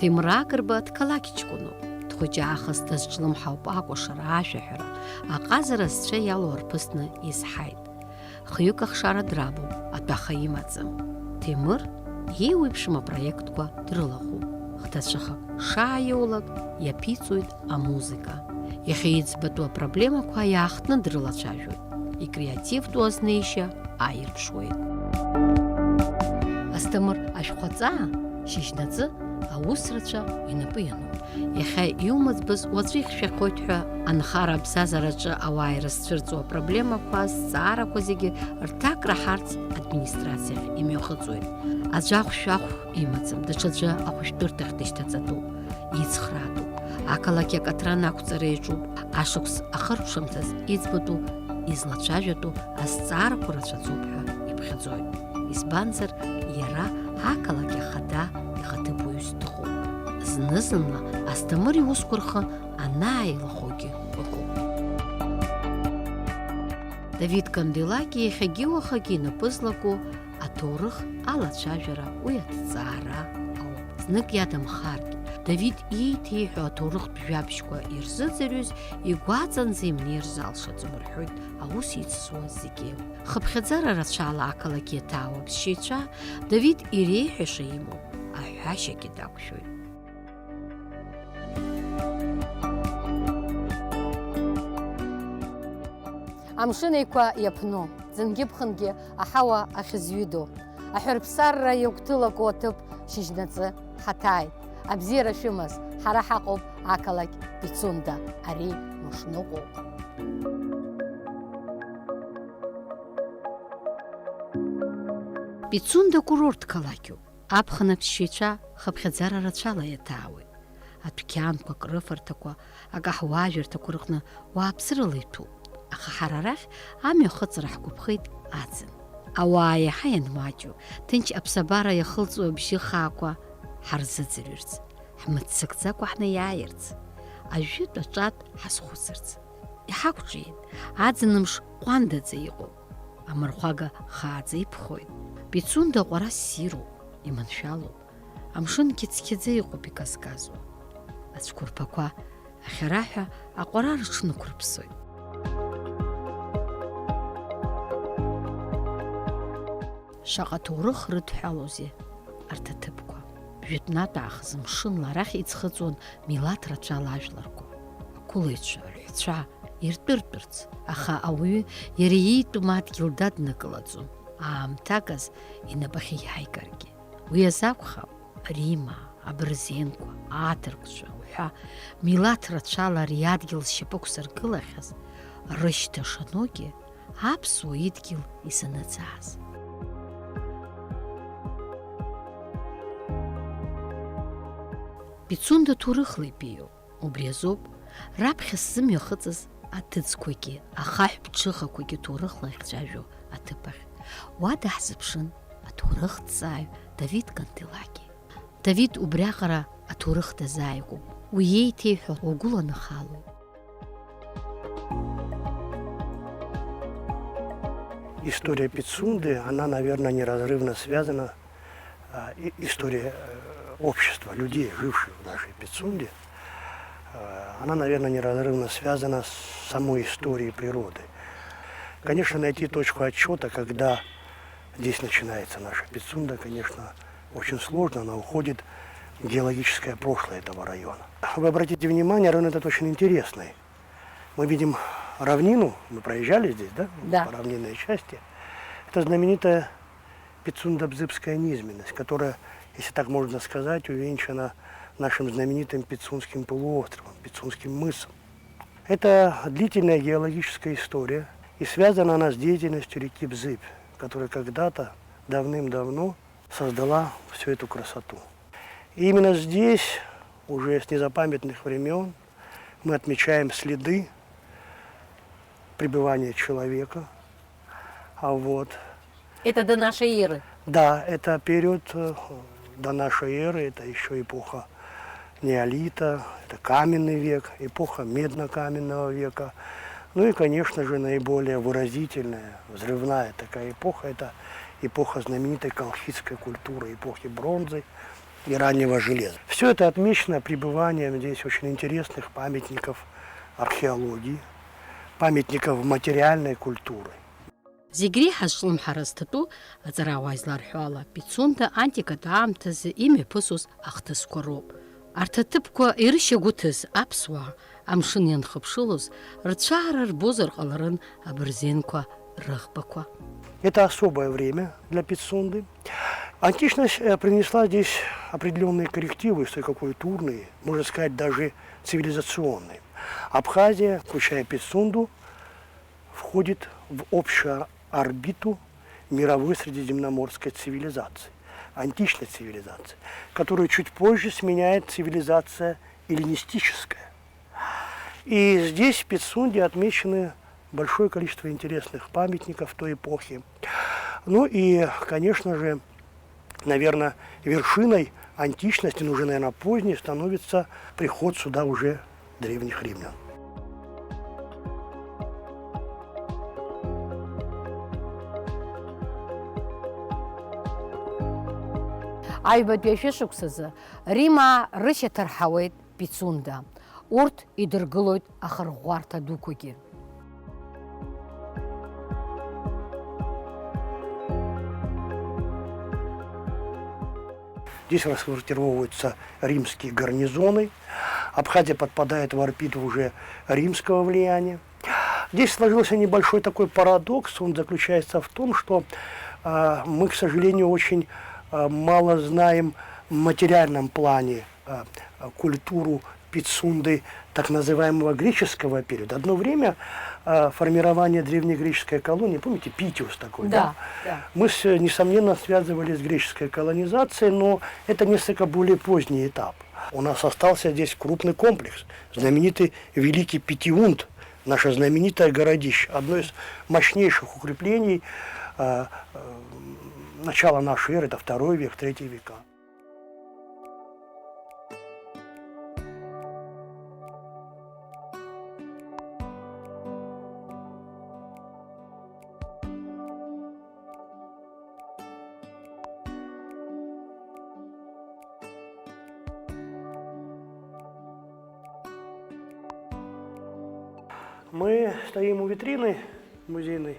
Темракырба дкалакичкуну. Дхуджахас дазҿлым ҳауп акәашара ашәаҳәара, аҟазара зцәа иалоу рԥысны изҳаит. Хҩык ахшара драбуп, атәаха имаӡам. Темыр иеиуеиԥшым апроектқәа дрылахәуп. Хҭацәахак шааиоулак иаԥиҵоит амузыка. Иахьиӡбатәу апроблемақәа иаахтны дрылацәажәоит. Икреативтәу азнеишьа аирԥшуеит. Асҭамыр ашәҟәаҵаа шьыжьнаҵы аусрацәа инапы иануп. Иахьа иумыӡбыз уаҵәы ихьшәахоит ҳәа анхара аԥсҭазаараҿы ауаа ирызцәырҵуа апроблемақәа, азҵаарақәа зегьы рҭак раҳарц администрациахь имҩахыҵуеит. Аӡәы ахәшәахә имаӡам, даҽаӡәы ахәышәтәырҭахь дышьҭаҵатәуп, иӡхраатәуп. Ақалақь акаҭран ақәҵара иаҿуп, ашықәс ахырԥшымҭаз иӡбатәу, излацәажәатәу азҵаарақәа рацәаӡоуп ҳәа иԥхьаӡоит. Избанзар, иара ақалақь ахада ихаҭыԥуаҩыс дыҟоуп. Зны-зынла Асҭамыр иусқәа рхы анааилахәогьы ыҟоуп. Давид Канделаки иахьагьы уахагьы инапы злаку аҭоурых алацәажәара, уи аҭҵаара ауп. Знык иадамхаргьы, Давид ииҭеиҳәо аҭоурыхтә жәабжьқәа ирзыӡырҩыз игәаҵанӡа имнеир залшаӡом рҳәоит аус ицызуаз зегьы. Хыԥхьаӡара рацәала ақалақь иаҭаау аԥсшьаҩцәа Давид иреиҳәаша имоуп, аҳәашьагьы дақәшәоит. Амшын еиқәа иаԥну, ӡынгьы-ԥхынгьы аҳауа ахьызҩыдоу, аҳәарԥсарра иагәҭылаку аҭыԥ шьыжьнаҵы ҳаҭааит. Абзиара шәымаз, ҳара ҳаҟоуп ақалақь Пицунда, ари мышныҟәоуп. Пицунда курорт қалақьуп. Аԥхын аԥсшьаҩцәа хыԥхьаӡара рацәала иаҭаауеит. Адәқьанқәа, акрыфарҭақәа, акаҳуажәырҭақәа рҟны уааԥсырала иҭәуп. Аха ҳара арахь амҩахыҵра ҳгәаԥхеит аӡын. Ауаа иаҳа ианмаҷу, ҭынч аԥсабара иахылҵуа абжьы хаақәа ҳарзыӡырҩырц, ҳмыццакӡакәа ҳнеиааирц, ажәытә аҿатә ҳазхәыцырц. Иҳақәҿиеит, аӡынымш ҟәандаӡа иҟоуп, амырхәага хааӡа иԥхоит. Пицунда ҟәара ссируп, иманшәалоуп, амшын қьыцқьаӡа иҟоуп иказказуа. Ацәқәырԥақәа ахьараҳәа аҟәара рыҽнықәрыԥсоит. Шаҟа ҭоурых рыдҳәалоузеи арҭ аҭыԥқәа. Жәытәнатә аахыс мшынла арахь иӡхыҵуан милаҭ рацәала ажәларқәа, ақәылаҩцәа, аҳәцәа иртәыртәырц, аха ауаҩы иара иитәым адгьыл даднакылаӡом, аамҭагаз инапахь иааигаргьы. Уи азакәхап Рима, абырзенқәа, аҭырқәцәа уҳәа милаҭ рацәала ари адгьыл зшьапы ықәсыргылахьаз рышьҭа шаногьы аԥсуа идгьыл изанаӡааз. Пицунда ҭоурыхла ибеиоуп, убри азоуп раԥхьа сзымҩахыҵыз аҭыӡқәагьы, ахаҳә ԥҽыхақәагьы ҭоурыхла иахьцәажәо аҭыԥахь. Уа даҳзыԥшын аҭоурыхҭҵааҩ Давид Канделаки. Давид убриаҟара аҭоурых дазааигәоуп, уи иеиҭеиҳәо угәыланахалоуп. История Пицунды, она, наверное, неразрывно связана, история общества, людей, живших в нашей Пицунде, она, наверное, неразрывно связана с самой историей природы. Конечно, найти точку отсчета, когда здесь начинается наша Пицунда, конечно, очень сложно, она уходит в геологическое прошлое этого района. Вы обратите внимание, район этот очень интересный. Мы видим равнину, мы проезжали здесь, да? Да. По равнинной части. Это знаменитая Пицунда-Бзыбская низменность, которая, если так можно сказать, увенчана нашим знаменитым Пицунским полуостровом, Пицунским мысом. Это длительная геологическая история, и связана она с деятельностью реки Бзыбь, которая когда-то, давным-давно, создала всю эту красоту. И именно здесь, уже с незапамятных времен, мы отмечаем следы пребывания человека. Это до нашей эры? Да, это период до нашей эры, это еще эпоха неолита, это каменный век, эпоха медно-каменного века. Ну и, конечно же, наиболее выразительная, взрывная такая эпоха, это эпоха знаменитой колхидской культуры, эпохи бронзы, и раннего железа. Все это отмечено пребыванием здесь очень интересных памятников археологии, памятников материальной культуры. Зигри хашлым харастату азаравайзлар хюала пицунда антика таамтаз ими пусус ахтаскоро. Артатыпко ирышагутыз апсуа амшын янхыпшылыз рцаарар бозар қаларын абырзенко рыхбаква. Это особое время для Пицунды. Античность принесла здесь определенные коррективы, культурные, можно сказать, даже цивилизационные. Абхазия, включая Пицунду, входит в общую орбиту мировой средиземноморской цивилизации, античной цивилизации, которую чуть позже сменяет цивилизация эллинистическая. И здесь в Пицунде отмечены большое количество интересных памятников той эпохи. Ну и, конечно же, наверное, вершиной античности, но уже, наверное, поздней, становится приход сюда уже древних римлян. Аҩбатәи ашәышықәсазы Рима рышьаҭарҳауеит Пицунда. Урҭ идыргылоит ахырӷәӷәарҭа дуқәагьы. Здесь расквартировываются римские гарнизоны. Абхазия подпадает в орбиту уже римского влияния. Здесь сложился небольшой такой парадокс. Он заключается в том, что мы, к сожалению, очень мало знаем в материальном плане культуру Пицунды так называемого греческого периода. Одно время формирование древнегреческой колонии, помните, Питиус такой, да? Мы, несомненно, связывали с греческой колонизацией, но это несколько более поздний этап. У нас остался здесь крупный комплекс, знаменитый Великий Питиунд, наше знаменитое городище, одно из мощнейших укреплений начала нашей эры, это 2 век, 3 века. Мы стоим у витрины музейной,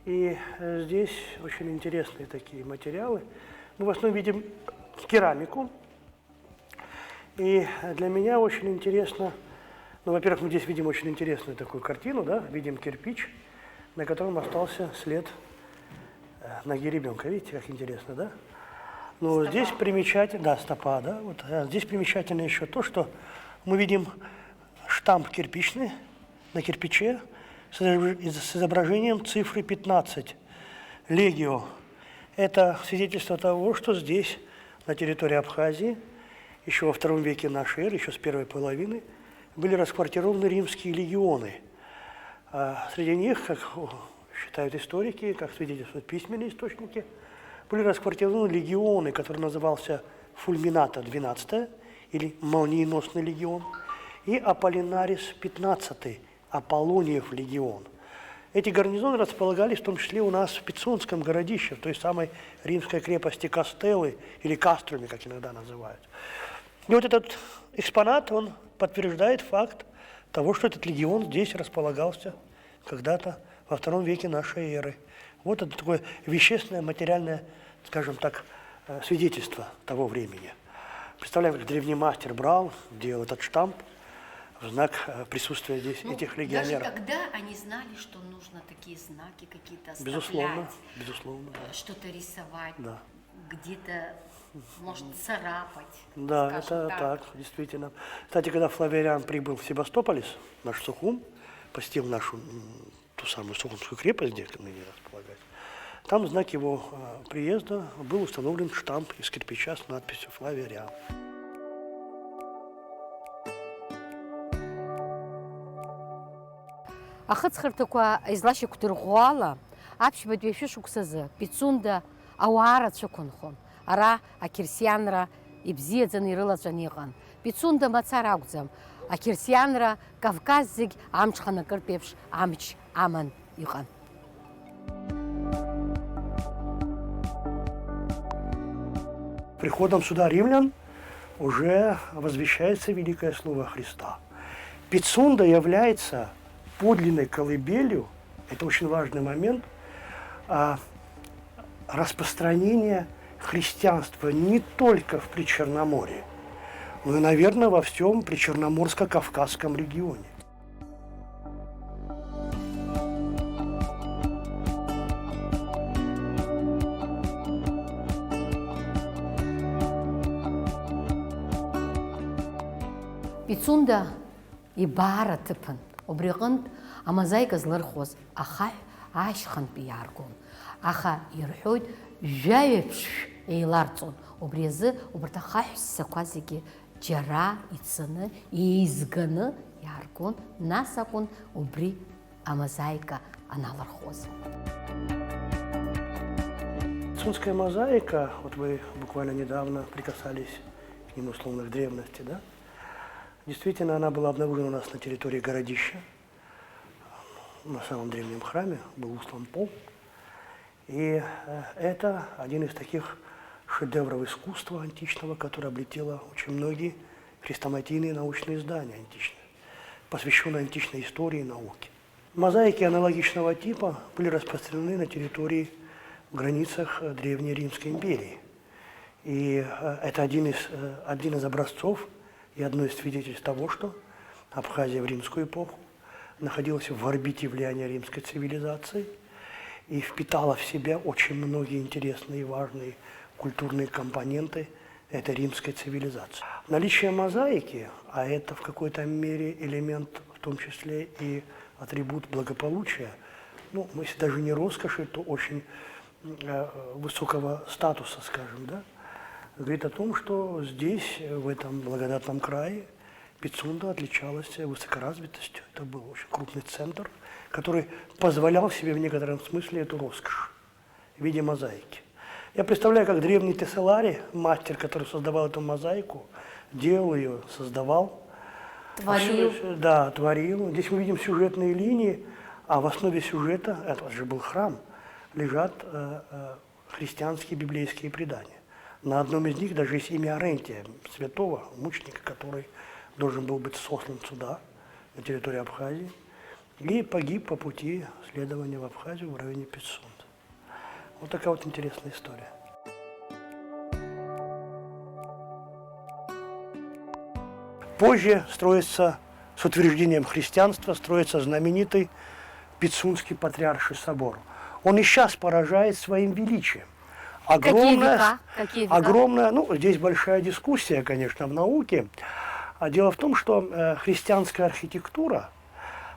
и здесь очень интересные такие материалы. Мы в основном видим керамику, и для меня очень интересно, ну, во-первых, мы здесь видим очень интересную такую картину, да, видим кирпич, на котором остался след ноги ребенка. Видите, как интересно, да? Но стопа. Здесь примечательно, да, стопа, да, вот здесь примечательно еще то, что мы видим штамп кирпичный на кирпиче с изображением цифры 15, легио. Это свидетельство того, что здесь, на территории Абхазии, еще во II веке нашей эры, еще с первой половины, были расквартированы римские легионы. Среди них, как считают историки, как свидетельствуют письменные источники, были расквартированы легионы, который назывался Фульмината 12 или Молниеносный легион, и Аполлинарис 15, Аполлониев легион. Эти гарнизоны располагались в том числе у нас в Пицунском городище, в той самой римской крепости Кастеллы или Каструме, как иногда называют. И вот этот экспонат, он подтверждает факт того, что этот легион здесь располагался когда-то во II веке нашей эры. Вот это такое вещественное, материальное, скажем так, свидетельство того времени. Представляем, как древний мастер брал, делал этот штамп в знак присутствия здесь этих легионеров. Даже тогда они знали, что нужно такие знаки какие-то оставлять. Безусловно. Что-то рисовать, да. где-то, может, царапать. Да, это так, действительно. Кстати, когда Флавиан прибыл в Себастополис, наш Сухум, посетил нашу ту самую Сухумскую крепость, где ныне располагается, там в знак его приезда был установлен штамп из кирпича с надписью «Флавиан». Ахыҵхырҭақәа излашьақәдырӷәӷәо ала, аԥшьбатәи ашәышықәсазы Пицунда ауаа рацәықәынхон. Ара ақьырсианра ибзиаӡаны ирылаҵәан иҟан. Пицунда мацара акәӡам, ақьырсианра Кавказ зегь амҽханакыртә еиԥш амч аман иҟан. Приходом сюда римлян уже возвещается великое слово Христа. Пицунда является подлинной колыбелью, это очень важный момент, распространения христианства не только в Причерноморье, но и, наверное, во всем Причерноморско-Кавказском регионе. Пицунда ибара тыпын, обрыгынт амазайка злырхоз, ахай ашхантпи иааргон. Аха ирҳәоит жәаҩаԥшь еиларҵон. Убри азы убарҭ ахаҳәссақәа зегьы џьара ицаны, еизганы иааргон, нас акәын убри амазаика аналырхоз. Пицунская мозаика, вот вы буквально недавно прикасались к нему словно в древности, да? Действительно, она была обнаружена у нас на территории городища. На самом древнем храме был услан пол. И это один из таких шедевров искусства античного, который облетело очень многие хрестоматийные научные издания античные, посвященные античной истории и науке. Мозаики аналогичного типа были распространены на территории в границах Древней Римской империи. И это один из образцов и одно из свидетельств того, что Абхазия в римскую эпоху находилась в орбите влияния римской цивилизации и впитала в себя очень многие интересные и важные культурные компоненты этой римской цивилизации. Наличие мозаики, а это в какой-то мере элемент, в том числе и атрибут благополучия, ну, если даже не роскоши, то очень высокого статуса, скажем, да, говорит о том, что здесь, в этом благодатном крае, Пицунда отличалась высокоразвитостью. Это был очень крупный центр, который позволял себе в некотором смысле эту роскошь в виде мозаики. Я представляю, как древний Тесселарий, мастер, который создавал эту мозаику, делал ее, создавал. Творил. Да, творил. Здесь мы видим сюжетные линии, а в основе сюжета, это же был храм, лежат христианские библейские предания. На одном из них даже есть имя Арентия, святого мученика, который должен был быть сослан сюда, на территорию Абхазии, и погиб по пути следования в Абхазию в районе Пицунды. Вот такая вот интересная история. Позже строится, с утверждением христианства, строится знаменитый Пицунский патриарший собор. Он и сейчас поражает своим величием. Огромная, огромная, ну, здесь большая дискуссия, конечно, в науке. А дело в том, что христианская архитектура,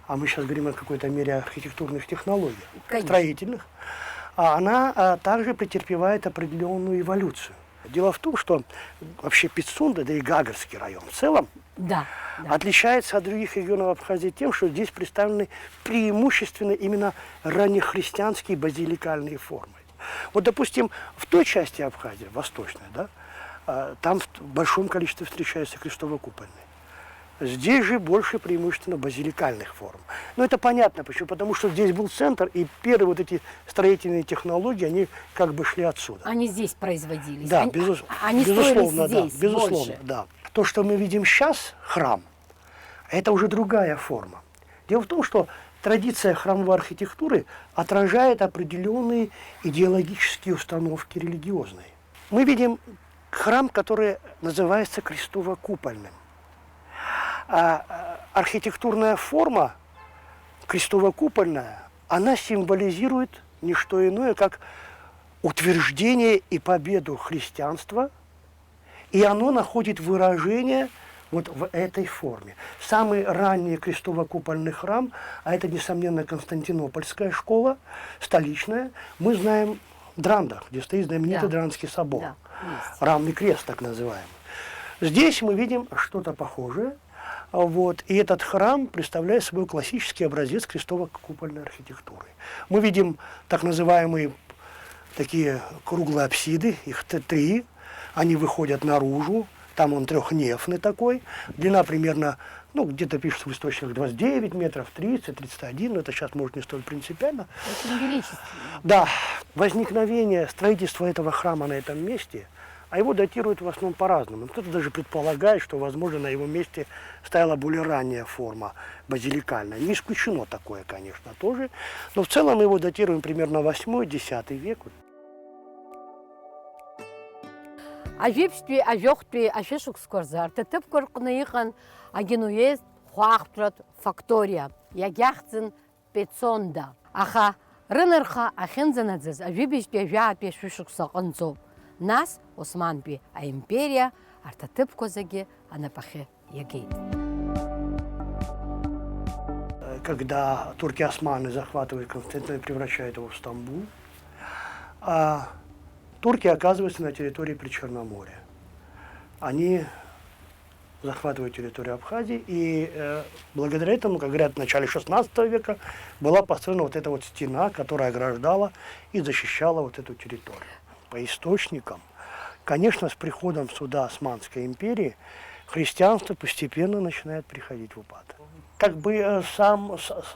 а мы сейчас говорим о какой-то мере архитектурных технологий, строительных, она также претерпевает определенную эволюцию. Дело в том, что вообще Пицунда, да и Гагарский район в целом, отличается от других регионов Абхазии тем, что здесь представлены преимущественно именно раннехристианские базиликальные формы. Вот, допустим, в той части Абхазии, восточной, да, там в большом количестве встречаются крестово-купольные. Здесь же больше преимущественно базиликальных форм. Но это понятно, почему? Потому что здесь был центр, и первые вот эти строительные технологии, они как бы шли отсюда. Они здесь производились? Да, они безусловно, здесь, да, безусловно, да. То, что мы видим сейчас, храм, это уже другая форма. Дело в том, что традиция храмовой архитектуры отражает определенные идеологические установки религиозные. Мы видим храм, который называется крестово-купольным. А архитектурная форма крестово-купольная, она символизирует не что иное, как утверждение и победу христианства, и оно находит выражение вот в этой форме. Самый ранний крестово-купольный храм, а это, несомненно, Константинопольская школа, столичная, мы знаем Дранда, где стоит знаменитый Дранский собор, равный крест так называемый. Здесь мы видим что-то похожее, вот, и этот храм представляет собой классический образец крестово-купольной архитектуры. Мы видим так называемые такие круглые апсиды, их три, они выходят наружу. Там он трехнефный такой, длина примерно, ну, где-то пишется в источниках 29 метров, 30, 31, но это сейчас может не столь принципиально. Очень величественно. Да, возникновение строительства этого храма на этом месте А его датируют в основном по-разному. Кто-то даже предполагает, что, возможно, на его месте стояла более ранняя форма базиликальная. Не исключено такое, конечно, тоже. Но в целом мы его датируем примерно 8-10 век. Ажәеиԥштәи, ажәохәтәи ашәышықәсқәа рзы арҭ аҭыԥқәа рҟны иҟан агенуезтә хәаахәҭратә факториа, иагьахьӡын Пецонда. Аха рынарха ахьынӡанаӡаз ажәибжьтәи ажәаатәи ашәышықәса аҟынӡоуп. Нас Османтәи аимпериа арҭ аҭыԥқәа зегьы анапахьы иагеит. Когда турки-османы захватывают Константинополь и превращают его в Стамбул, а турки оказываются на территории Причерноморья. Они захватывают территорию Абхазии, и благодаря этому, как говорят, в начале 16 века была построена вот эта вот стена, которая ограждала и защищала вот эту территорию. По источникам, конечно, с приходом сюда Османской империи христианство постепенно начинает приходить в упадок. Как бы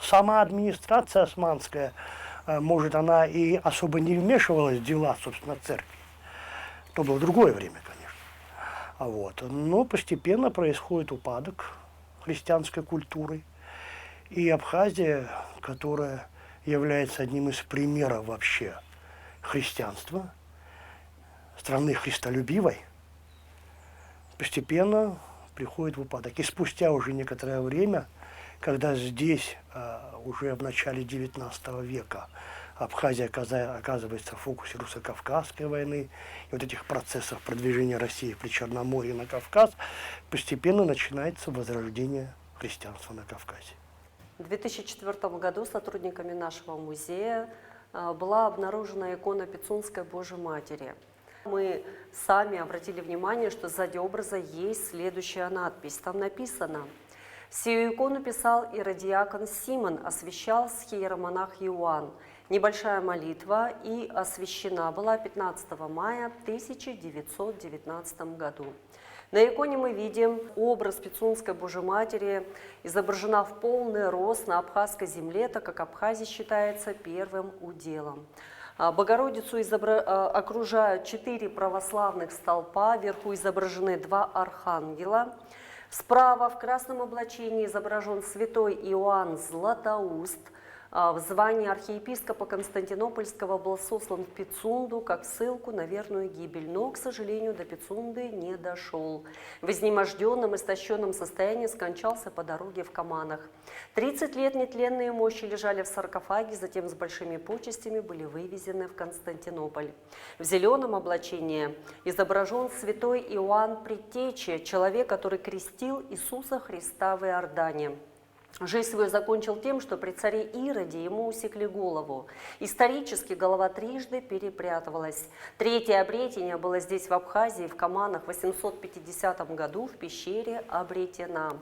сама администрация османская, может, она и особо не вмешивалась в дела, собственно, церкви. То было другое время, конечно. Вот. Но постепенно происходит упадок христианской культуры. И Абхазия, которая является одним из примеров вообще христианства, страны христолюбивой, постепенно приходит в упадок. И спустя уже некоторое время, когда здесь уже в начале XIX века Абхазия оказывается в фокусе русско-кавказской войны и вот этих процессов продвижения России в Причерноморье на Кавказ, постепенно начинается возрождение христианства на Кавказе. В 2004 году сотрудниками нашего музея была обнаружена икона Пицунской Божьей Матери. Мы сами обратили внимание, что сзади образа есть следующая надпись. Там написано: «Сию икону писал иродиакон Симон, освящал схиеромонах Иоанн. Небольшая молитва и освящена была 15 мая 1919 году». На иконе мы видим образ Пицунской Божьей Матери, изображена в полный рост на абхазской земле, так как Абхазия считается первым уделом. Богородицу окружают 4 православных столпа, вверху изображены 2 архангела. Справа в красном облачении изображен святой Иоанн Златоуст. В звании архиепископа Константинопольского был сослан в Пицунду как ссылку на верную гибель, но, к сожалению, до Пицунды не дошел. В изнеможденном, истощенном состоянии скончался по дороге в Каманах. 30 лет нетленные мощи лежали в саркофаге, затем с большими почестями были вывезены в Константинополь. В зеленом облачении изображен святой Иоанн Предтеча, человек, который крестил Иисуса Христа в Иордане. Жизнь свою закончил тем, что при царе Ироде ему усекли голову. Исторически голова трижды перепрятывалась. Третье обретение было здесь, в Абхазии, в Каманах, в 850 году в пещере обретена.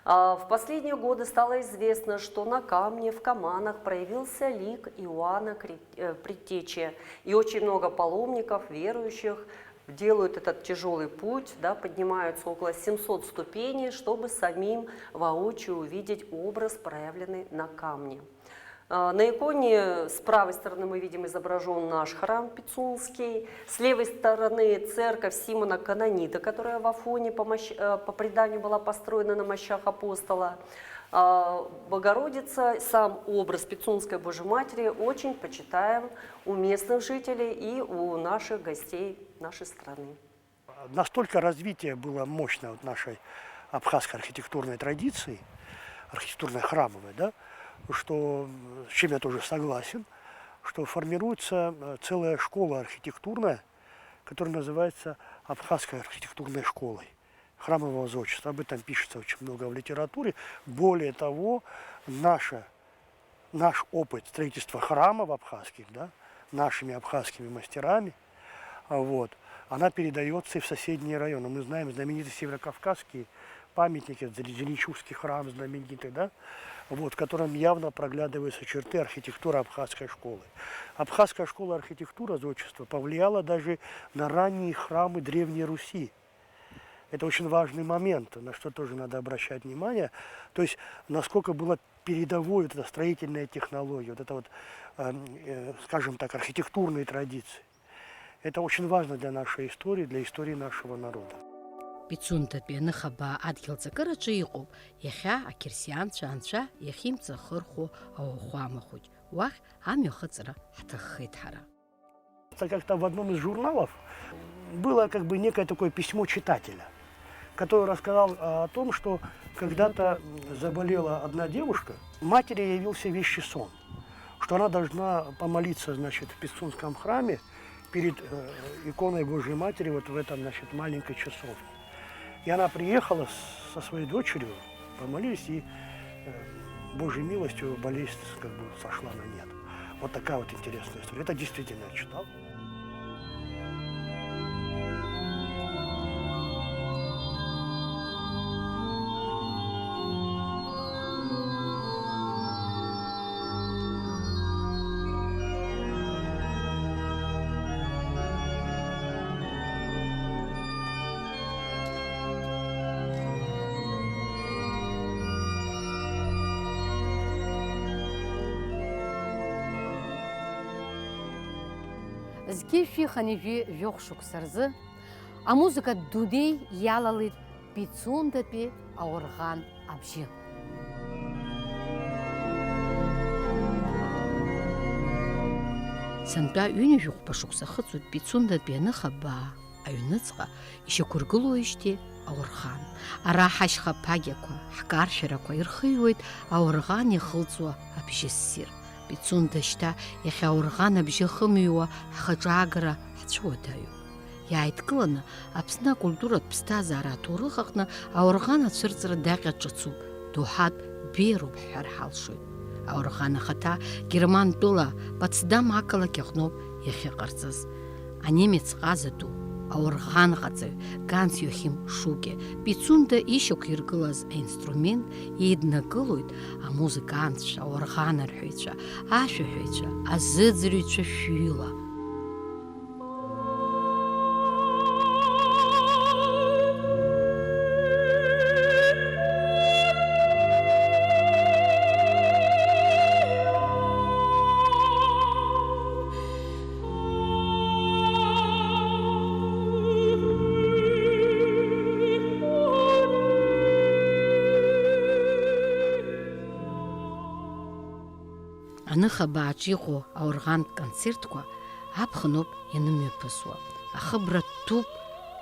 В последние годы стало известно, что на камне в Каманах проявился лик Иоанна Предтечи. И очень много паломников, верующих, делают этот тяжелый путь, да, поднимаются около 700 ступеней, чтобы самим воочию увидеть образ, проявленный на камне. На иконе с правой стороны мы видим изображен наш храм Пицунский, с левой стороны церковь Симона Канонита, которая в Афоне по преданию была построена на мощах апостола. Богородица, сам образ Пицунской Божьей Матери очень почитаем у местных жителей и у наших гостей нашей страны. Настолько развитие было мощное вот нашей абхазской архитектурной традиции, архитектурной храмовой, да, что, с чем я тоже согласен, что формируется целая школа архитектурная, которая называется Абхазской архитектурной школой храмового зодчества. Об этом пишется очень много в литературе. Более того, наш опыт строительства храмов абхазских, да, нашими абхазскими мастерами, вот, она передается и в соседние районы. Мы знаем знаменитые северокавказские памятники, Зеленчукский храм знаменитый, да, вот, в котором явно проглядываются черты архитектуры абхазской школы. Абхазская школа архитектуры зодчества повлияла даже на ранние храмы Древней Руси. Это очень важный момент, на что тоже надо обращать внимание. То есть, насколько была передовой вот эта строительная технология, вот это вот, скажем так, архитектурные традиции. Это очень важно для нашей истории, для истории нашего народа. Пицундатәи аныхабаа адгьыл ҵакыраҿы иҟоуп, иахьа ақьырсианцәа анцәа иахьимҵахырхәо ауахәама хәыҷ. Уахь амҩахыҵра ҳҭаххеит ҳара. Как-то в одном из журналов было как бы некое такое письмо читателя, который рассказал о том, что когда-то заболела одна девушка, матери явился вещий сон, что она должна помолиться, значит, в Пицунском храме перед иконой Божьей Матери вот в этом, значит, маленькой часовне. И она приехала со своей дочерью, помолились, и Божьей милостью болезнь как бы сошла на нет. Вот такая вот интересная история. Это действительно я читал. Згьы шәиханы жәохә шықәса рзы амузыкатә дунеи иалалеит Пицундатәи аорӷан абжьы. Сантәа ҩынҩажәахәба шықәса хыҵуеит Пицундатәи аныхабаа аҩныҵҟа ишьақәыргылоижьҭеи аорӷан. Ара ҳашьха ԥагьақәа, ҳкаршәарақәа ирхыҩуеит аорӷан ихылҵуа абжьы ссир. Пицунда шьҭа иахьа аорӷан абжьы хымҩуа ҳхаҿаагара ҳцәуадаҩуп. Иааидкыланы Аԥсны акультуратә ԥсҭазаара аҭоурых аҟны аорӷан ацәырҵра даҟьа ҿыцуп, доуҳатә беироуп ҳҳәар ҳалшоит. Аорӷан ахаҭа Германтәыла Потсдам ақалақь аҟноуп иахьыҟарҵаз. Анемец ҟазатәу аорӷанҟаҵаҩ Ганс Йохим Шуке Пицунда ишьақәиргылаз аинструмент еиднакылоит амузыкантцәа, аорӷанарҳәаҩцәа, ашәаҳәаҩцәа, азыӡырҩцәа шәҩыла. Аныхабааҿ иҟоу аорӷантә концертқәа аԥхыноуп ианымҩаԥысуа. Ахыбра ҭәуп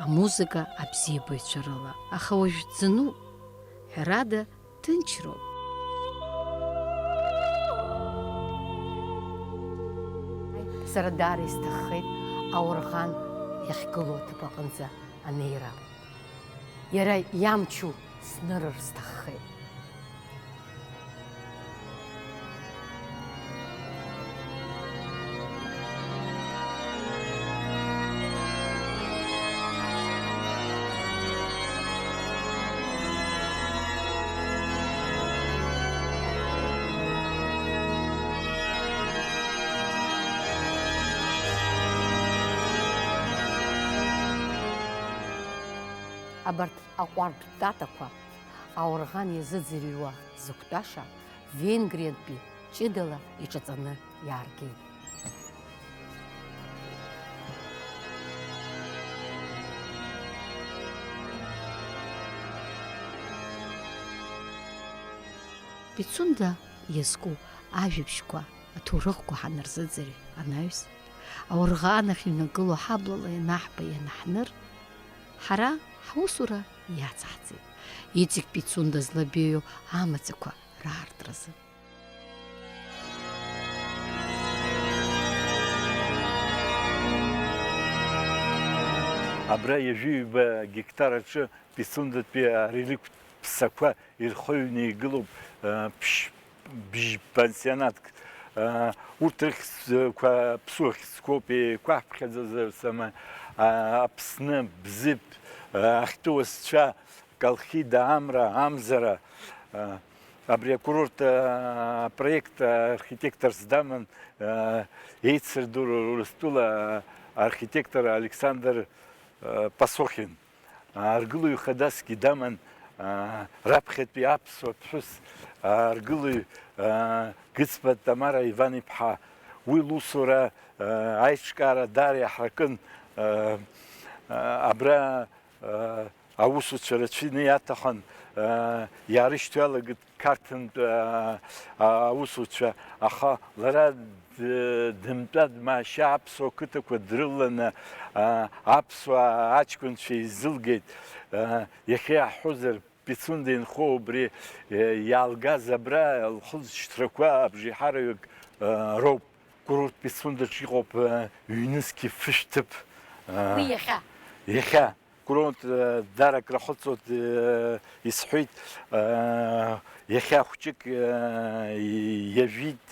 амузыка абзиабаҩцәа рыла. Аха уажә ӡынуп, ҳәарада ҭынчроуп. Сара даара исҭаххеит аорӷан иахьгылоу аҭыԥ аҟынӡа анеира. Иара иамчу снырыр сҭаххеит. Абарҭ аҟәардә татақәа аорӷан иазыӡырҩуа зықәтәаша Венгриатәи ҷыдала иҿаҵаны иааргеит. Пицунда иазку ажәабжьқәа, аҭоурыхқәа ҳанарзыӡырҩ анаҩс, аорӷан ахь иҩнагылоу ҳаблала ианаҳба ианаҳныр, ҳара ҳусура иацаҳҵеит. Иҵегь Пицунда злабеиоу амаӡақәа раартразы. Абра иажәыҩба гектар аҿы Пицундатәи ареликтә ԥсақәа ирхыҩны игылоуп бжь-пансионатк. Урҭ рыхьӡқәа ԥсу ахьӡқәоуп, еиқәаҳԥхьаӡазарсама Аԥсны, Бзыԥ, ахьтәы уасцәа, Колхида, Амра, Амзара. Абри акурорт проект архитекторс даман еицырдыруа Урыстәыла архитектор Александр Пасохин. Аргылаҩ хадасгьы даман раԥхьатәи аԥсуа ԥҳәыс аргылаҩ Гыцба Тамара Иван-иԥҳа. уи лусура аиҿкаара даара иаҳаракын абра аусуцәа рацәаны иаҭахын иаарышьҭалагеит Қарҭынтә аусуцәа, аха лара дымтәа дмаашьа аԥсуа қыҭақәа дрыланы аԥсуа аҷкәынцәа изылгеит. Иахьа иаҳҳәозар Пицунда инхо убри иаалгаз абра лхылҵшьҭрақәа абжеиҳараҩык роуп. Курорт Пицундаҿ иҟоуп ҩнызқьи фышәҭыԥ. Уи иахьа. Иахьа курорт даара акрахыҵуеит исҳәеит. Иахьа хәҷык иажәит,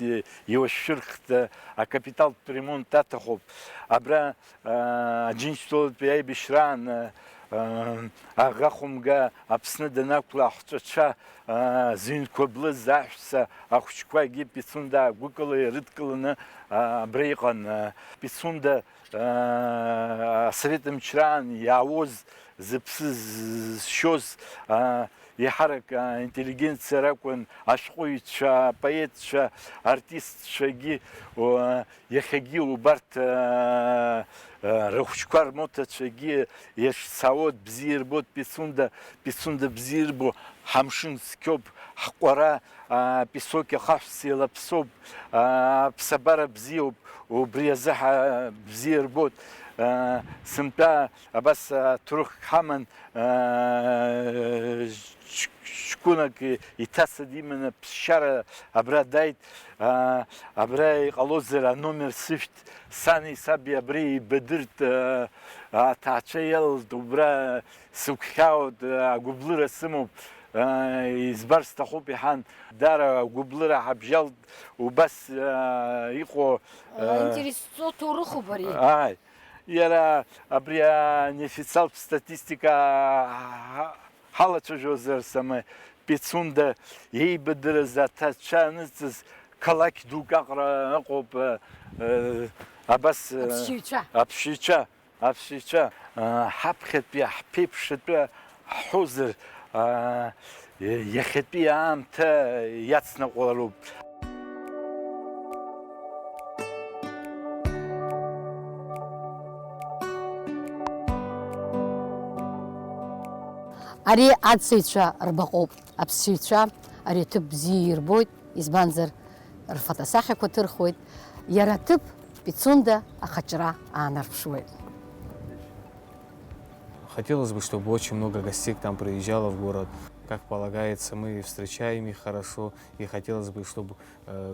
иуашәшәырхт, акапиталтә ремонт аҭахуп. Абра Аџьынџьтәылатәи аибашьраан аӷа хәымга Аԥсны данақәла аҳәҵәацәа зыҩнқәа блыз аҳәса ахәҷқәагьы Пицунда аагәыкала ирыдкыланы абра иҟан. Пицунда асовет мчраан иаауаз зыԥсы зшьоз иаҳарак интеллигенциа ракәын, ашәҟәыҩҩцәа, апоетцәа, артистцәагьы иахьагьы убарҭ рыхәҷқәа рмотацәагьы иашцауот, бзиа ирбот Пицунда бзиа ирбо, ҳамшын цқьоуп, ҳҟәара песок иахаҳәс еилаԥсоуп, аԥсабара бзиоуп, убри азы бзиа ирбот. Сынтәа абас ҭоурых ҳаман, ҷкәынак иҭаца диманы ԥсшьара абра дааит. Абра иҟалозар аномер сышәҭ, сани саби абра еибадырт, аҭаацәа иалалт, убра сыгәхьаауеит, агәыблыра сымоуп. Избар сҭахуп иҳан, даара агәыблыра ҳабжьалт, убас иҟоу Интересо ҭоурыхуп ари. Ааи, иара абри неофициалтә статистика ҳалацәажәозар сама Пицунда иеибадырыз аҭаацәа анызҵаз қалақь дук аҟара ыҟоуп, абас аԥсшьаҩцәа ҳаԥхьатәи ҳԥеиԥшатәы ҳҳәозар иахьатәи аамҭа иацнаҟәалароуп. Ари адцыҩцәа рбаҟоуп, аԥсшьаҩцәа ари аҭыԥ бзиа ирбоит, избанзар рфотосахьақәа ҭырхуеит, иара аҭыԥ Пицунда ахаҿра аанарԥшуеит. Хотелось бы, чтобы очень много гостей к нам приезжало в город. Как полагается, мы встречаем их хорошо, и хотелось бы, чтобы,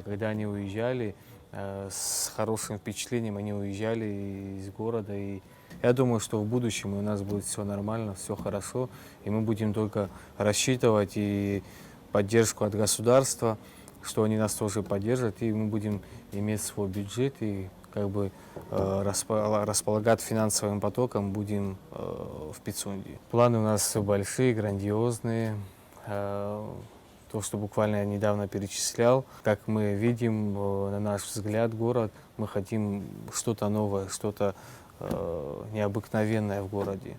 когда они уезжали, с хорошим впечатлением они уезжали из города. И я думаю, что в будущем у нас будет все нормально, все хорошо, и мы будем только рассчитывать и поддержку от государства, что они нас тоже поддержат, и мы будем иметь свой бюджет и как бы располагать финансовым потоком будем в Пицунде. Планы у нас большие, грандиозные. То, что буквально я недавно перечислял, как мы видим, на наш взгляд, город, мы хотим что-то новое, что-то необыкновенное в городе.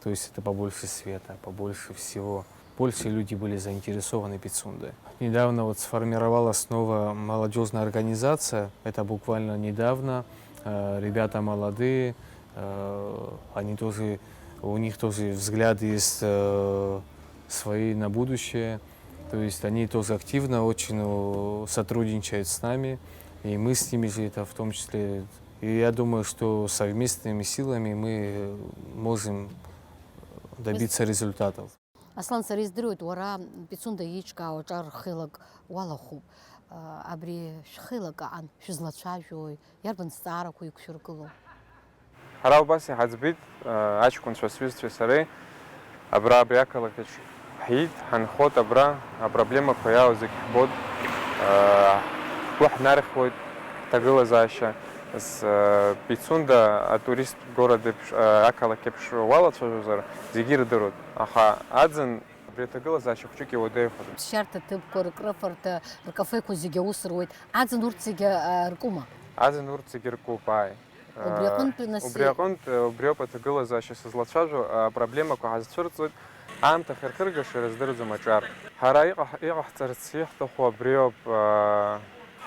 То есть это побольше света, побольше всего. Больше люди были заинтересованы Пицундой. Недавно вот сформировалась новая молодежная организация. Это буквально недавно. Ребята молодые, они тоже, у них тоже взгляды есть свои на будущее. То есть они тоже активно очень сотрудничают с нами. И мы с ними же это в том числе. И я думаю, что совместными силами мы можем добиться результатов. Аслан, сара издыруеит, уара Пицунда иеиҿкаау аҿар рхилак уалахуп. Абри шәхилак аҟан шәызлацәажәои, иарбан зҵаарақәа иқәшәыргылоу? Ҳара убас иҳаӡбеит аҷкәынцәа сҩызцәеи сареи абра абри ақалақьаҿ ҳиит, ҳанхот абра апроблемақәа иаау зегь ҳбот, ҳгәы ҳнархьуеит ҳҭагылазаашьа. Пицунда атурист город ақалақь еиԥш уалацәажәозар зегьы ирдыруеит, аха аӡын абри аҭагылазаашьа хәҷык иуадаҩхоит. Ԥсшьарҭа ҭыԥқәа, ркрыфарҭа, ркафеқәа зегьы аус руеит. Аӡын урҭ зегьы ркума? Аӡын урҭ зегьы ркуп, ааи. Убри аҟынтә убриоуп аҭагылазаашьа сызлацәажәо, апроблемақәа ҳазцәырҵуеит, аамҭа ахьырхыргаша ирыздырӡом аҿар. Ҳара иҟаҳҵарц иҳҭаху абриоуп,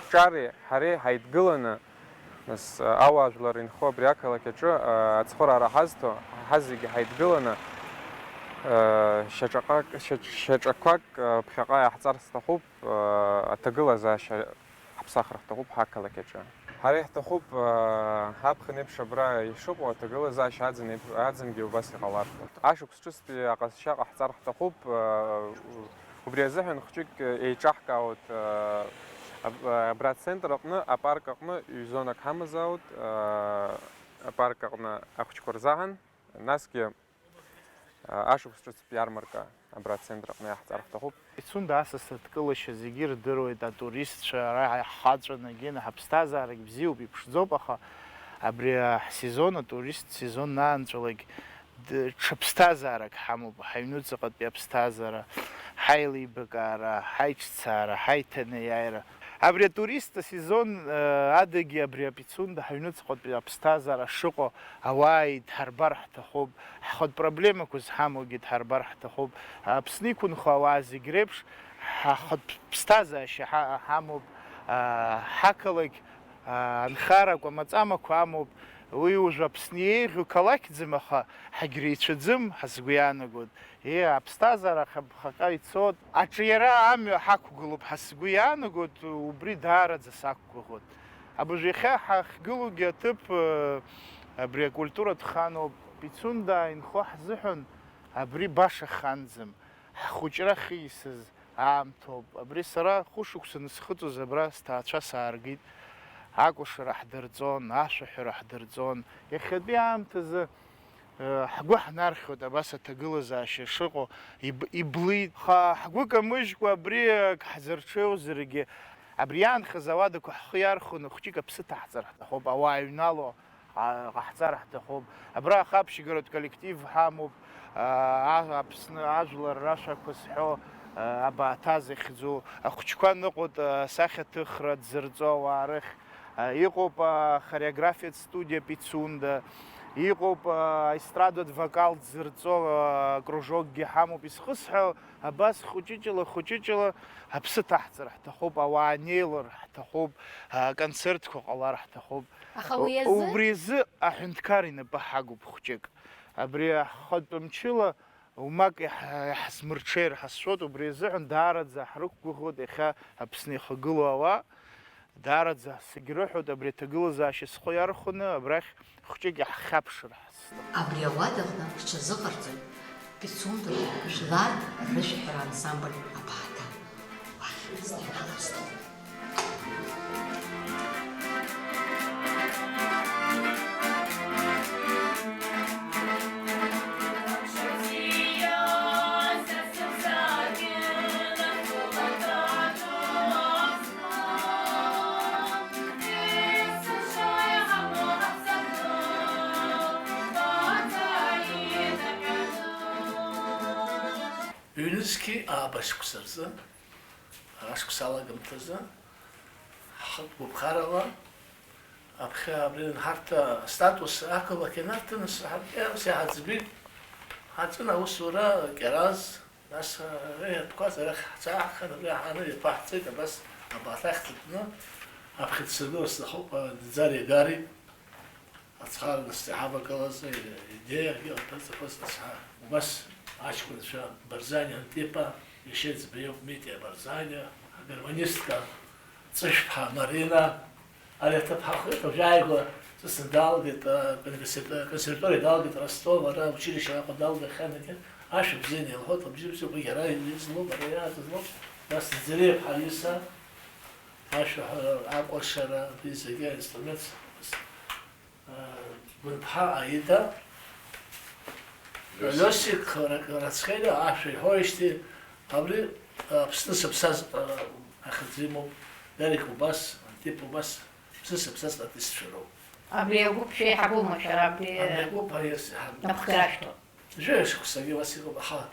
ҳҿари ҳареи ҳаидгыланы Нас ауаажәлар инхо абри ақалақь аҿы ацхыраара ҳазҭо, ҳазегьы ҳаидгыланы шьаҿақәак ԥхьаҟа иаҳҵар сҭахуп, аҭагылазаашьа ҳаԥсахыр ҳҭахуп ҳақалақь аҿы. Ҳара иҳҭахуп ҳаԥхын еиԥш абра ишыҟоу аҭагылазаашьа аӡынгьы убас иҟалар. Ашықәс ҿыцтәи аҟазшьа ҟаҳҵар ҳҭахуп, убри азыҳәан хәҷык еиҿаҳкаауеит абра ацентр аҟны, апарк аҟны ҩ-зонак ҳамазаауеит, апарк аҟны ахәҷқәа рзаҳан, насгьы ашықәс ҿыцтәи иармарка абра ацентр аҟны иаҳҵар ҳҭахуп. Пицунда асас адкылашьа зегьы ирдыруеит атуристцәа, ара ҳхаҵәаны егьины ҳаԥсҭазаарагь бзиоуп, иԥшӡоуп, аха абри ҳсезон, атурист сезон наанҵәалагь ҽа ԥсҭазаарак ҳамоуп, ҳаҩнуҵаҟатәи аԥсҭазаара, ҳаилибакаара, ҳаиҿцаара, ҳаиҭанеиааира. Абри атурист асезон адагьы абри апицунда ҳаҩнуҵҟатәи аԥсҭазаара шыҟоу ауаа идҳарбар ҳҭахуп, ҳхатә проблемақәа зҳамоугьы идҳарбар ҳҭахуп, Аԥсны иқәынхо ауаа зегь реиԥш ҳхатә ԥсҭазаашьа ҳамоуп, ҳақалақь анхарақәа, маҵамақәа амоуп. Уи ужәы Аԥсны еиӷьу қалақьӡам, аха ҳагьреицәаӡым ҳазгәы иаанагоит. Аԥсҭазаара хапхаҟа ицоит, аҿиара амҩа ҳақәгылоуп ҳазгәы иаанагоит, убри даараӡа сақәгәыӷуеит. Абыжә иахьа ҳахьгылоугьы аҭыԥ абри акультуратә ханоуп. Пицунда инхо ҳзыҳәан абри баша ханӡам, ҳхәыҷра хиисыз аамҭоуп. Абри сара хәышықәса насхыҵуаз абра сҭаацәа сааргеит. Акәашара ҳдырҵон, ашәаҳәара ҳдырҵон. Иахьатәи аамҭазы ҳгәы ҳнархьуеит абас аҭагылазаашьа шыҟоу, иблит. Ҳгәы камыжькәа абри ҳзырҽеиуазаргьы, абри иаанхаз ауадақәа ҳхы иархәаны хәҷык аԥсы ҭаҳҵар ҳҭахуп, ауаа аҩнало ҟаҳҵар ҳҭахуп. Абра ахаԥшьгаратә коллектив ҳамоуп, Аԥсны ажәлар рашәақәа зҳәо, абааҭа захьӡу, ахәҷқәа ныҟәоит асахьаҭыхра дзырҵо ауаа рыхь. Иҟоуп хореографиатә студиа Пицунда, иҟоуп аестрадатә вокал дзырҵо кружокгьы ҳамоуп. Исхысҳәо абас хәҷыҷала аԥсы ҭаҳҵар ҳҭахуп, ауаа неилар ҳҭахуп, концертқәа ҟалар ҳҭахуп. Убри азы аҳәынҭқар инапы ҳагуп хәҷык. Абри ҳхатә мчыла умак иҳзмырҽеир ҳазшәоит, убри азыҳәан даараӡа ҳрықәгәыӷуеит иахьа Аԥсны ихагылоу ауаа. Даараӡа сегьрыҳәоит абри аҭагылазаашьа схы иархәаны абрахь хәҷык иаҳхьаԥшыр ҳазҭахуп. Абри ауадаҟны ҳҽазыҟарҵоит Пицунда жәлар рышәҳәара ансамбль абааҭа. Уахь снаҩналарсҭоуп. Ҩнызқьи аабашьқәса рзы, ашықәс алагамҭазы, ҳгәыԥхарала аԥхьа абри анҳарҭа статус ақалақь ианарҭаны иҳаӡбит, ҳаҵын аусура кьараз, нас иатәқәаз арахь ҳҵааҳхан, абри ҳааны иаԥаҳҵеит, абас абааҭа ихҭыԥны, аԥхьа дсыргылар сҭахуп Ӡариа-Гари, ацхара насҭа иҳавагылаз идеиагьы аԥыҵақәаз убас аҷкәынцәа Барзаниа Антипа, Ишьеӡбаиов Митиа Барзаниа, агерманистка Ҵышәԥҳа Марина, ари аҭыԥ ҳахҩык абжьааигәа ҵысны далгеит, аконсерваториа далгеит Ростов, ара училище аҟа далгахьанагьы, ашәа бзианы илҳәоит, абжьы бзиоуп, иара излоуп, ара иаазызлоуп, нас Ӡариа-ԥҳа Иса, ашәаҳәара, акәашара, абри зегьы аинструмент, Гәынԥҳа Аида, Лиосик Рацхелиа ашәа иҳәоижьҭеи, абри Аԥсны сыԥсаз ахаӡы имоуп, Дарик убас, Антип убас, Аԥсны сыԥсаз артистцәа роуп. Абри агәыԥ шәеиҳабума шәара абри агәыԥ аиҳабуп. Напхгара Жәаҩашықәсагьы уас иҟоуп, аха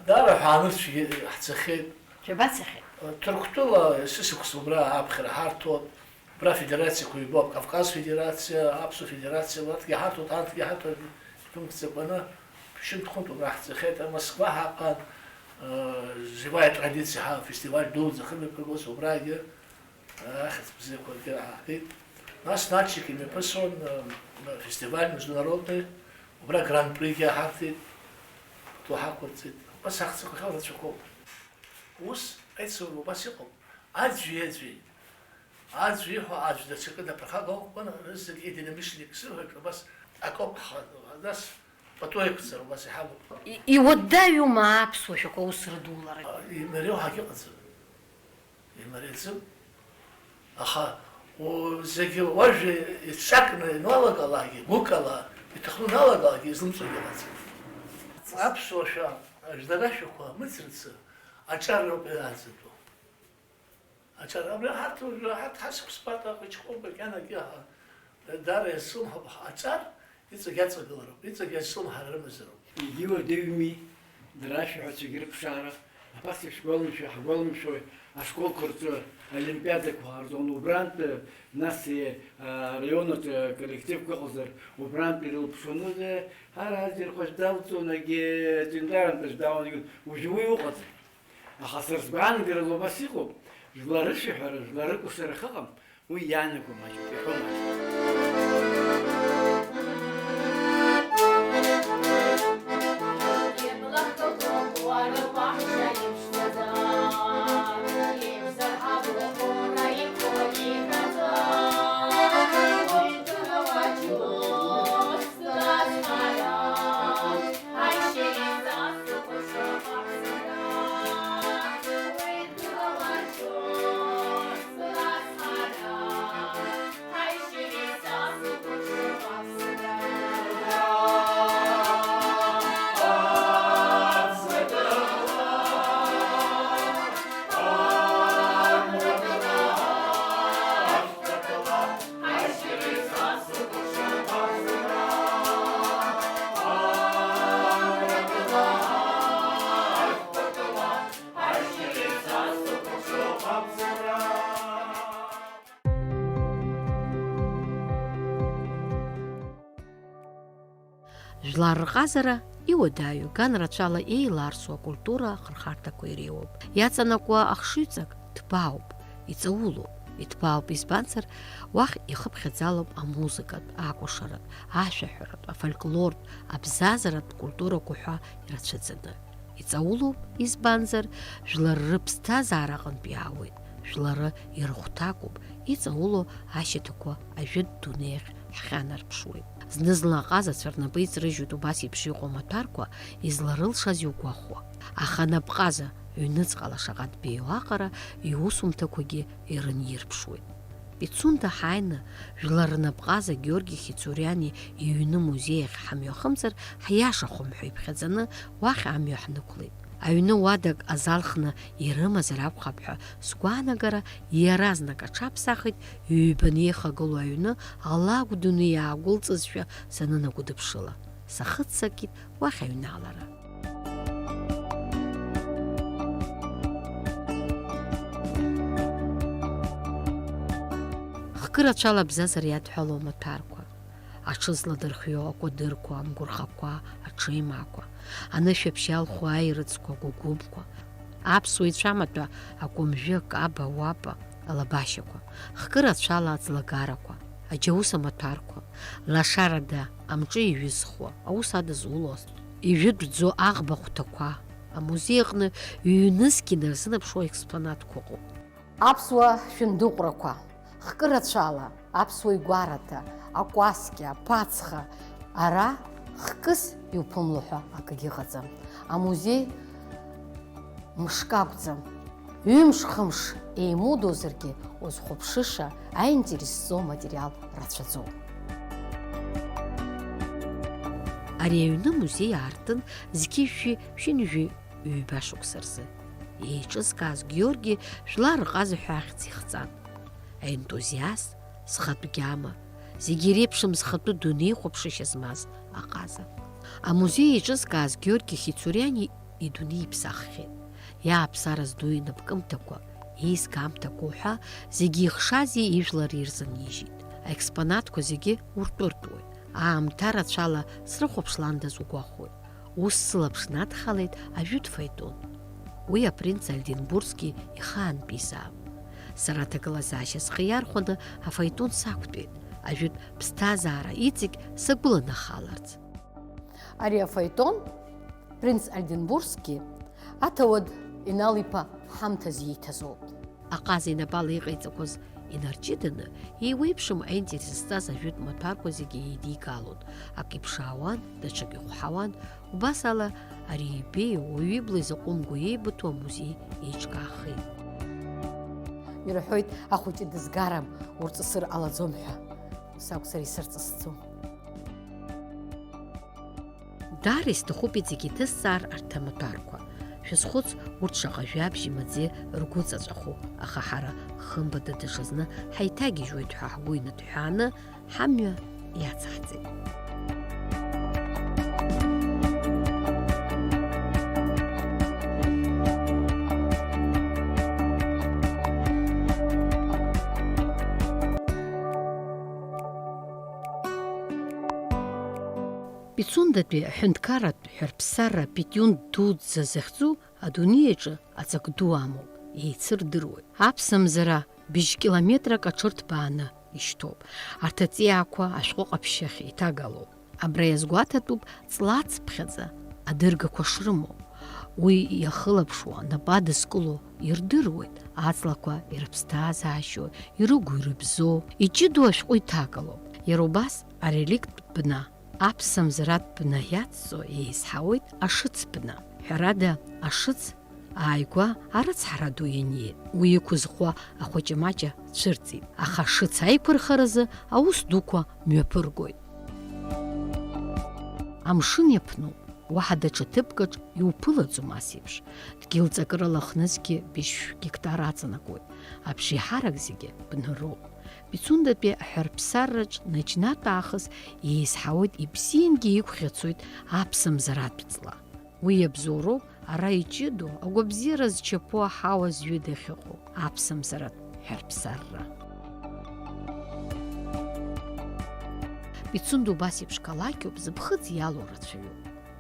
даара ҳаанырцәгьы ҳцахьеит. Шәабацахьеит? Ҭырқәтәыла сышықәса убра аԥхьара ҳарҭоит, убра федерациақәа ибоуп, Кавказ федерациа, Аԥсуа федерациа, урҭгьы ҳарҭоит, анҭгьы ҳарҭоит, функциақәаны шьынтәхәынтә убра ҳцахьеит, Москва ҳаҟан, живая традициа, фестиваль дуӡӡа хымҩаԥгылоз убрагьы ахьӡ бзиақәагьы ааҳгеит. Нас начики мепэсон фестиваль международный, убра гран-при геахартит, тухакурцит, басахцы хахавра чуков. Ус, эйцуру басиком, аджи. Аджи хо аджи, да чека да прахагов, бана рызык единомышленник сырвек, бас акоп хадас, потоекцер, бас хаву. И отдаю ма аԥсуа шәақәа ус рыдулара. Имарио хакиҟаӡам. Имариаӡам. Аха зегьы уажәы иҽакны иналагалакгьы, гәыкала, иҭахны иналагалакгьы излымҵуа иҟаӡам. Аԥсуашәа ажәларашәақәа мыцрацы аҿарроуп иаазатәу. Аҿар абри ҳарҭ ҳасықәсԥата хәыҷқәоуп макьанагьы дара иазлымҳап, аҿар иҵегь аҵагылароуп, иҵегь иазлымҳара рымазароуп. Егьиуа дыҩми, дарашәаҳәацәагьы рыԥшаара, абас ҳгәалымшәои ашколқәа рҿы олимпиадақәа ҟарҵон, убрантәи нас раионатә коллективқәа ыҟазар, убрантәи ирылԥшуаны ҳара ирхәаҿ далҵонагьы ҵиндарантәи далагон, уажәы уи ыҟаӡам. Аха сара сгәаанагара убас иҟоуп, жәлар рышәаҳәара, жәлар рыкәашара ахьыҟам, уи иаанагом аӡәк, иҳәом аӡәк. Жәлар рҟазара иуадаҩу, ганрацәала еиларсу акультура ахырхарҭақәа иреиуоуп. Иаҵанакуа ахшыҩҵак ҭбаауп, иҵаулоуп. Иҭбаауп избанзар, уахь ихыԥхьаӡалоуп амузыкатә, акәашаратә, ашәаҳәаратә, афольклортә, абзазаратә культурақәа ҳәа ирацәаӡаны. Иҵаулоуп избанзар, жәлар рыԥсҭазаара аҟынтә иаауеит, жәлар ирыхәҭакуп, иҵауло ашьаҭақәа ажәытә дунеихь ҳхьанарԥшуеит. Зны-зынла аҟазацәа рнапы иҵрыжьуеит убас еиԥш иҟоу амаҭәарқәа изларылшаз иугәахәуа. Аха напҟаза ҩныҵҟала шаҟа дбеиоу аҟара иусумҭақәагьы ирынирԥшуеит. Пицунда ҳааины жәлар рнапҟаза Георги Хицуриани иҩны музеиахь ҳамҩахымҵыр ҳиашахом ҳәа иԥхьаӡаны уахь амҩа ҳнықәлеит. Аҩны уадак азалхны ирымазар акәхап ҳәа сгәаанагара иаразнак аҽаԥсахит ҩбаны еихагылоу аҩны алакә дунеи иаагәылҵызшәа санынагәыдыԥшыла. Сахыццакит уахь аҩналара. Хкырацәала абзазара иадҳәалоу амаҭәарқәа, аҽы зладырхҩо акәадырқәа, амгәырхақәа, аҽеимаақәа, анышәаԥшь иалху аирыӡқәа, агәыгәымқәа, аԥсуа ицәаматәа акәымжәы, акаба, уапа, алабашьақәа, хкырацәала аӡлагарақәа, аџьаус амаҭәарқәа, лашарада амҿы иҩызхуа, аус адызулоз, ижәытәӡо аӷба хәҭақәа, амузеи аҟны ҩ-нызқьи нарзынаԥшуа експонатқәа ыҟоуп. Аԥсуа шәындыҟәрақәа, хкырацәала, аԥсуа игәараҭа, акәасқьа, аԥацха, ара хкыс иуԥымло ҳәа акагьы ыҟаӡам. Амузеи мшк акәӡам. Ҩымш-хымш еимудозаргьы узхәаԥшыша, аинтересзо материал рацәаӡоуп. Ари аҩны музеи аартын зқьышәи шәынжәи ҩба шықәса рзы. Еиҿызкааз Георги жәлар рҟазаҳәа ахьӡ ихҵан. Аентузиаст, зхатәы гьама, зегьы иреиԥшым зхатәы дунеихәаԥшышьа змаз аҟаза. Амузеи еиҿызкааз Георги Хицуриани идунеи иԥсаххьеит. Иааԥсара зду инапкымҭақәа, еизгамҭақәа ҳәа зегьы ихшази ижәлари ирзынижьит. Аекспонатқәа зегьы уртәыртәуеит. Аамҭа рацәала срыхәаԥшландаз угәахәуеит. Ус сылаԥш надхалеит ажәытә фаетон. Уи апринц Ольденбургски ихаантәизаап. сара аҭагылазаашьа схиархәаны афаетон сақәтәеит, ажәытә ԥсҭазаара иҵегь сагәыланахаларц. Ари афаетон принц Ольденбургски аҭауад Инал-иԥа ҳамҭас иеиҭазоуп. Аҟаза инапала иҟаиҵақәаз инарҷыданы, еиуеиԥшым аинтерес зҵаз ажәытә маҭәарқәа зегьы еидигалон. Ак иԥшаауан, даҽак ихәҳауан. Убас ала ари ибеиоу уаҩы ибла изаҟәымго еибыҭоу амузеи еиҿкаахеит. Ирҳәоит, ахәыҷы дызгарам, урҵысыр ҟалаӡом ҳәа. Ус акәзар исырҵысӡом. Даара исҭахуп иҵегь иҭысҵаар арҭ амаҭәарқәа. Шәазхәыц, урҭ шаҟа жәабжьи маӡеи ргәы ҵаҵәаху, аха ҳара хымбада даҽазны ҳаиҭагьежьуеит ҳәа ҳгәы инаҭҳәааны ҳамҩа иацаҳҵеит. Пицундатәи аҳәынҭқарратә ҳәарԥсарра Петиун дуӡӡа захьӡу адунеиаҿы аҵак ду амоуп, еицырдыруеит. Аԥсымзара быжь-километрак аҽырҭбааны ишьҭоуп. Арҭ аҵиаақәа ашәҟәы ҟаԥшьахь иҭагалоуп. Абра иазгәаҭатәуп ҵлацԥхьаӡа адыргақәа шрымоу. Уи иахылаԥшуа, напы адыскыло ирдыруеит аҵлақәа ирыԥсҭазаашьо, ирыгу ирыбзоу, иҷыдоу ашәҟәы иҭагалоуп. Иара убас ареликтә бна, аԥсымзаратә бна иацҵо еизҳауеит ашыц бна. Ҳәарада, ашыц ааигәа арыцҳара ду ианиеит. Уи иқәызхуа ахәыҷы-маҷа цәырҵит. Аха ашыц аиқәырхаразы аус дуқәа мҩаԥыргоит. Амшын иаԥнуп, уаҳа даҽа ҭыԥкаҿ иуԥылаӡом ас еиԥш. Дгьыл-ҵакрыла хнызгьы гектар аҵанакуеит. Абжеиҳарак зегьы бныроуп. Пицундатәи аҳәарԥсарраҿ наџьнатә аахыс еизҳауеит, ибзиангьы иқәӷьацоит аԥсымзаратә ҵла. Уи иабзоуроуп ара иҷыдоу, агәабзиара зчаԥо аҳауа зҩы дахьыҟоу аԥсымзаратә ҳәарԥсарра. Пицунда убас еиԥш қалақьуп, зыԥхыӡ иалоу рацәаҩуп.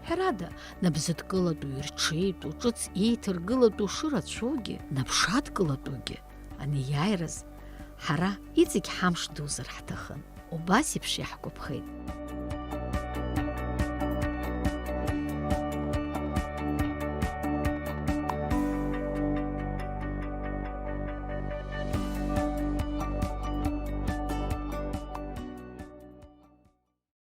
Ҳәарада, набзыдкылатәу ирҽеитәу, ҿыц еиҭаргылатәу шырацәоугьы, наԥшадкылатәугьы анеиааираз ҳара иҵегь ҳамш дузар ҳҭахын. Убас еиԥш иаҳгәаԥхеит.